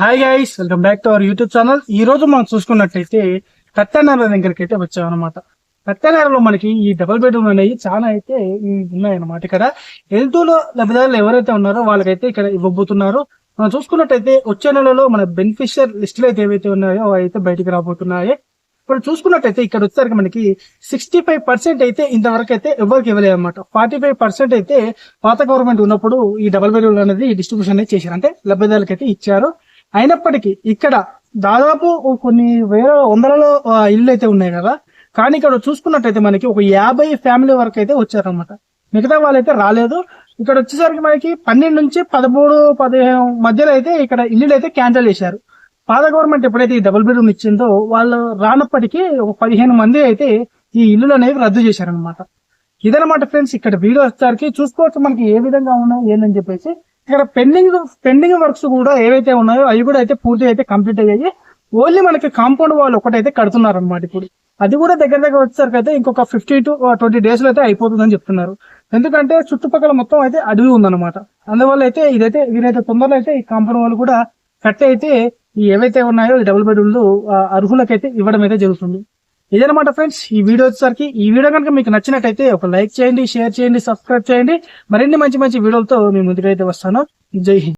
Hi guys, welcome back to our YouTube channel. ఈ రోజు మనం చూసుకున్నట్లయితే కత్తెనార దగ్గరికి అయితే వచ్చామన్నమాట. కత్తెనారలో మనకి ఈ డబుల్ బెడ్రూమ్ అనేవి చాలా అయితే ఉన్నాయన్నమాట. ఇక్కడ ఎల్టూలో లబ్ధిదారులు ఎవరైతే ఉన్నారో వాళ్ళకైతే ఇక్కడ ఇవ్వబోతున్నారు. మనం చూసుకున్నట్టయితే వచ్చే నెలలో మన బెనిఫిషియర్ లిస్టులు అయితే ఏవైతే ఉన్నాయో అవి అయితే బయటికి రాబోతున్నాయి. ఇప్పుడు చూసుకున్నట్టయితే ఇక్కడ వచ్చేసరికి మనకి 65% అయితే ఇంతవరకు అయితే ఎవరికి ఇవ్వలేదు అనమాట. 45% అయితే పాత గవర్నమెంట్ ఉన్నప్పుడు ఈ డబుల్ బెడ్రూమ్ అనేది డిస్ట్రిబ్యూషన్ అనేది చేశారు, అంటే లబ్ధిదారులకు అయితే ఇచ్చారు. అయినప్పటికీ ఇక్కడ దాదాపు కొన్ని వేల వందలలో ఇల్లు అయితే ఉన్నాయి కదా, కానీ ఇక్కడ చూసుకున్నట్టయితే మనకి ఒక 50 ఫ్యామిలీ వరకు అయితే వచ్చారనమాట. మిగతా వాళ్ళైతే రాలేదు. ఇక్కడ వచ్చేసరికి మనకి 12 నుంచి 13, 15 మధ్యలో అయితే ఇక్కడ ఇల్లు అయితే క్యాన్సిల్ చేశారు. పాత గవర్నమెంట్ ఎప్పుడైతే ఈ డబుల్ బెడ్రూమ్ ఇచ్చిందో వాళ్ళు రానప్పటికీ ఒక 15 మంది అయితే ఈ ఇల్లులు అనేవి రద్దు చేశారనమాట. ఇదనమాట ఫ్రెండ్స్, ఇక్కడ వీడియో వచ్చేసరికి చూసుకోవచ్చు మనకి ఏ విధంగా ఉన్నాయి ఏందని చెప్పేసి. ఇక్కడ పెండింగ్ వర్క్స్ కూడా ఏవైతే ఉన్నాయో అవి కూడా అయితే పూర్తి అయితే కంప్లీట్ అయ్యాయి. ఓన్లీ మనకి కాంపౌండ్ వాళ్ళు ఒకటైతే కడుతున్నారు అనమాట. ఇప్పుడు అది కూడా దగ్గర వచ్చేసరికి అయితే ఇంకొక 15 to 20 days లో అయితే అయిపోతుందని చెప్తున్నారు. ఎందుకంటే చుట్టుపక్కల మొత్తం అయితే అడవి ఉందన్నమాట. అందువల్ల అయితే ఇదైతే వీరైతే తొందరలో అయితే ఈ కాంపౌండ్ వాళ్ళు కూడా కట్టి అయితే ఈ ఏవైతే ఉన్నాయో ఈ డబుల్ బెడ్రూమ్లు అర్హులకైతే ఇవ్వడం అయితే జరుగుతుంది. ఇదనమాట ఫ్రెండ్స్ ఈ వీడియో వచ్చేసరికి. ఈ వీడియో కనుక మీకు నచ్చినట్టయితే ఒక లైక్ చేయండి, షేర్ చేయండి, సబ్స్క్రైబ్ చేయండి. మరిన్ని మంచి మంచి వీడియోలతో మీ ముందుకైతే వస్తాను. జై హింద్.